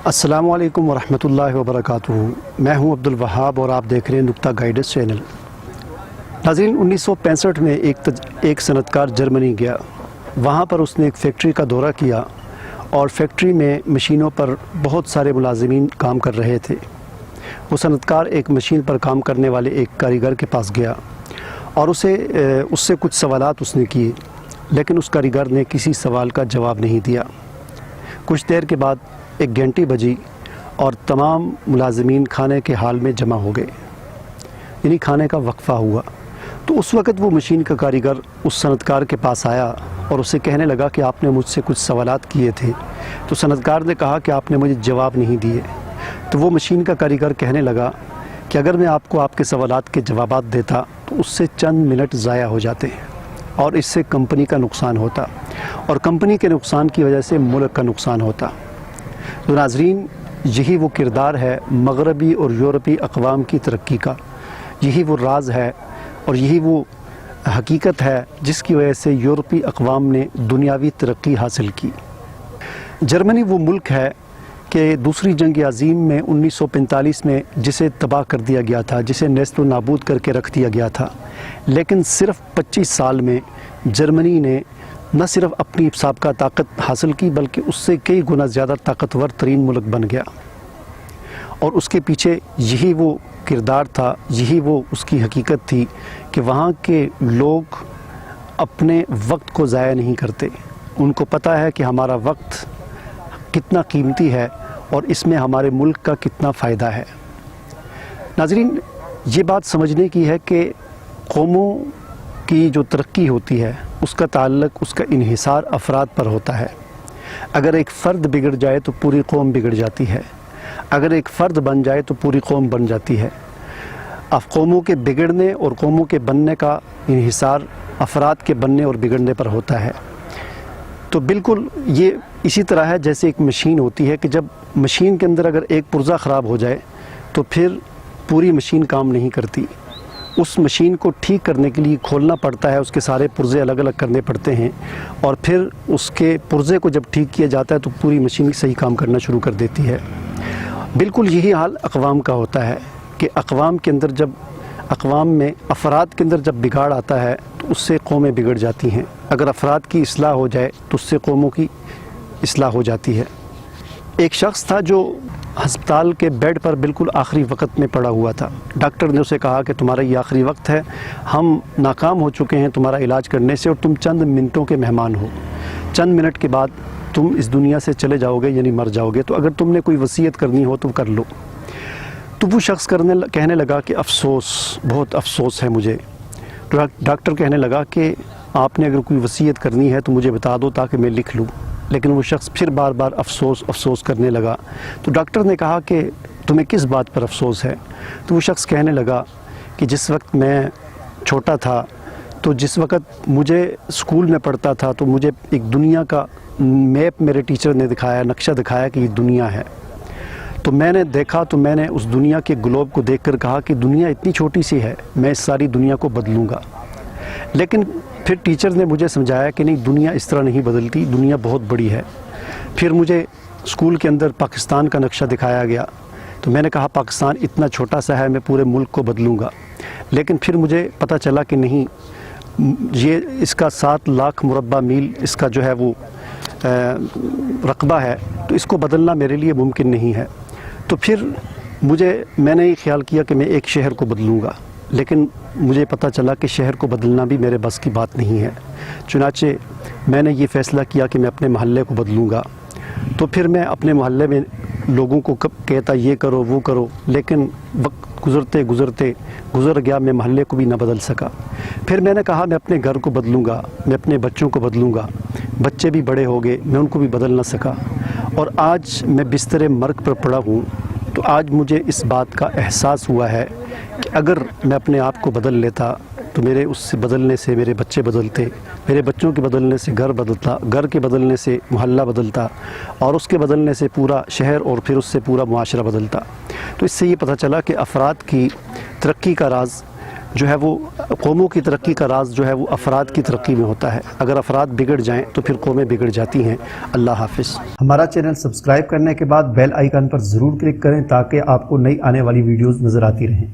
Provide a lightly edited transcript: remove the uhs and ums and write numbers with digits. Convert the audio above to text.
السلام علیکم ورحمۃ اللہ وبرکاتہ۔ میں ہوں عبد الوہاب اور آپ دیکھ رہے ہیں نقطہ گائیڈنس چینل۔ ناظرین، 1965 میں ایک صنعت کار جرمنی گیا۔ وہاں پر اس نے ایک فیکٹری کا دورہ کیا اور فیکٹری میں مشینوں پر بہت سارے ملازمین کام کر رہے تھے۔ وہ صنعت کار ایک مشین پر کام کرنے والے ایک کاریگر کے پاس گیا اور اس سے کچھ سوالات اس نے کیے، لیکن اس کاریگر نے کسی سوال کا جواب نہیں دیا۔ کچھ دیر کے بعد ایک گھنٹی بجی اور تمام ملازمین کھانے کے حال میں جمع ہو گئے، یعنی کھانے کا وقفہ ہوا۔ تو اس وقت وہ مشین کا کاریگر اس صنعت کار کے پاس آیا اور اسے کہنے لگا کہ آپ نے مجھ سے کچھ سوالات کیے تھے۔ تو صنعت کار نے کہا کہ آپ نے مجھے جواب نہیں دیے۔ تو وہ مشین کا کاریگر کہنے لگا کہ اگر میں آپ کو آپ کے سوالات کے جوابات دیتا تو اس سے چند منٹ ضائع ہو جاتے اور اس سے کمپنی کا نقصان ہوتا، اور کمپنی کے نقصان کی وجہ سے ملک کا نقصان ہوتا۔ تو ناظرین، یہی وہ کردار ہے مغربی اور یورپی اقوام کی ترقی کا، یہی وہ راز ہے اور یہی وہ حقیقت ہے جس کی وجہ سے یورپی اقوام نے دنیاوی ترقی حاصل کی۔ جرمنی وہ ملک ہے کہ دوسری جنگ عظیم میں 1945 میں جسے تباہ کر دیا گیا تھا، جسے نیست و نابود کر کے رکھ دیا گیا تھا، لیکن صرف 25 سال میں جرمنی نے نہ صرف اپنی سابقہ طاقت حاصل کی بلکہ اس سے کئی گنا زیادہ طاقتور ترین ملک بن گیا۔ اور اس کے پیچھے یہی وہ کردار تھا، یہی وہ اس کی حقیقت تھی کہ وہاں کے لوگ اپنے وقت کو ضائع نہیں کرتے۔ ان کو پتہ ہے کہ ہمارا وقت کتنا قیمتی ہے اور اس میں ہمارے ملک کا کتنا فائدہ ہے۔ ناظرین، یہ بات سمجھنے کی ہے کہ قوموں کی جو ترقی ہوتی ہے اس کا تعلق، اس کا انحصار افراد پر ہوتا ہے۔ اگر ایک فرد بگڑ جائے تو پوری قوم بگڑ جاتی ہے، اگر ایک فرد بن جائے تو پوری قوم بن جاتی ہے۔ قوموں کے بگڑنے اور قوموں کے بننے کا انحصار افراد کے بننے اور بگڑنے پر ہوتا ہے۔ تو بالکل یہ اسی طرح ہے جیسے ایک مشین ہوتی ہے کہ جب مشین کے اندر اگر ایک پرزہ خراب ہو جائے تو پھر پوری مشین کام نہیں کرتی۔ اس مشین کو ٹھیک کرنے کے لیے کھولنا پڑتا ہے، اس کے سارے پرزے الگ الگ کرنے پڑتے ہیں، اور پھر اس کے پرزے کو جب ٹھیک کیا جاتا ہے تو پوری مشین صحیح کام کرنا شروع کر دیتی ہے۔ بالکل یہی حال اقوام کا ہوتا ہے کہ اقوام کے اندر جب اقوام میں افراد کے اندر جب بگاڑ آتا ہے تو اس سے قومیں بگڑ جاتی ہیں۔ اگر افراد کی اصلاح ہو جائے تو اس سے قوموں کی اصلاح ہو جاتی ہے۔ ایک شخص تھا جو ہسپتال کے بیڈ پر بالکل آخری وقت میں پڑا ہوا تھا۔ ڈاکٹر نے اسے کہا کہ تمہارا یہ آخری وقت ہے، ہم ناکام ہو چکے ہیں تمہارا علاج کرنے سے اور تم چند منٹوں کے مہمان ہو، چند منٹ کے بعد تم اس دنیا سے چلے جاؤ گے، یعنی مر جاؤ گے، تو اگر تم نے کوئی وصیت کرنی ہو تو کر لو۔ تو وہ شخص کہنے لگا کہ افسوس، بہت افسوس ہے مجھے۔ ڈاکٹر کہنے لگا کہ آپ نے اگر کوئی وصیت کرنی ہے تو مجھے بتا دو تاکہ میں لکھ لوں۔ لیکن وہ شخص پھر بار بار افسوس افسوس کرنے لگا۔ تو ڈاکٹر نے کہا کہ تمہیں کس بات پر افسوس ہے؟ تو وہ شخص کہنے لگا کہ جس وقت میں چھوٹا تھا، تو جس وقت مجھے اسکول میں پڑھتا تھا تو مجھے ایک دنیا کا میپ میرے ٹیچر نے دکھایا، نقشہ دکھایا کہ یہ دنیا ہے۔ تو میں نے دیکھا، تو میں نے اس دنیا کے گلوب کو دیکھ کر کہا کہ دنیا اتنی چھوٹی سی ہے، میں اس ساری دنیا کو بدلوں گا۔ لیکن پھر ٹیچر نے مجھے سمجھایا کہ نہیں، دنیا اس طرح نہیں بدلتی، دنیا بہت بڑی ہے۔ پھر مجھے اسکول کے اندر پاکستان کا نقشہ دکھایا گیا، تو میں نے کہا پاکستان اتنا چھوٹا سا ہے، میں پورے ملک کو بدلوں گا۔ لیکن پھر مجھے پتہ چلا کہ نہیں، یہ اس کا 7 لاکھ مربع میل اس کا جو ہے وہ رقبہ ہے، تو اس کو بدلنا میرے لیے ممکن نہیں ہے۔ تو پھر میں نے یہ خیال کیا کہ میں ایک شہر کو بدلوں گا، لیکن مجھے پتہ چلا کہ شہر کو بدلنا بھی میرے بس کی بات نہیں ہے۔ چنانچہ میں نے یہ فیصلہ کیا کہ میں اپنے محلے کو بدلوں گا۔ تو پھر میں اپنے محلے میں لوگوں کو کہتا یہ کرو وہ کرو، لیکن وقت گزرتے گزرتے گزر گیا، میں محلے کو بھی نہ بدل سکا۔ پھر میں نے کہا میں اپنے گھر کو بدلوں گا، میں اپنے بچوں کو بدلوں گا، بچے بھی بڑے ہو گئے، میں ان کو بھی بدل نہ سکا، اور آج میں بستر مرگ پر پڑا ہوں۔ تو آج مجھے اس بات کا احساس ہوا ہے کہ اگر میں اپنے آپ کو بدل لیتا تو میرے اس سے بدلنے سے میرے بچے بدلتے، میرے بچوں کے بدلنے سے گھر بدلتا، گھر کے بدلنے سے محلہ بدلتا، اور اس کے بدلنے سے پورا شہر، اور پھر اس سے پورا معاشرہ بدلتا۔ تو اس سے یہ پتہ چلا کہ افراد کی ترقی کا راز جو ہے وہ قوموں کی ترقی کا راز جو ہے وہ افراد کی ترقی میں ہوتا ہے. اگر افراد بگڑ جائیں تو پھر قومیں بگڑ جاتی ہیں. اللہ حافظ. ہمارا چینل سبسکرائب کرنے کے بعد بیل آئیکن پر ضرور کلک کریں تاکہ آپ کو نئی آنے والی ویڈیوز نظر آتی رہیں.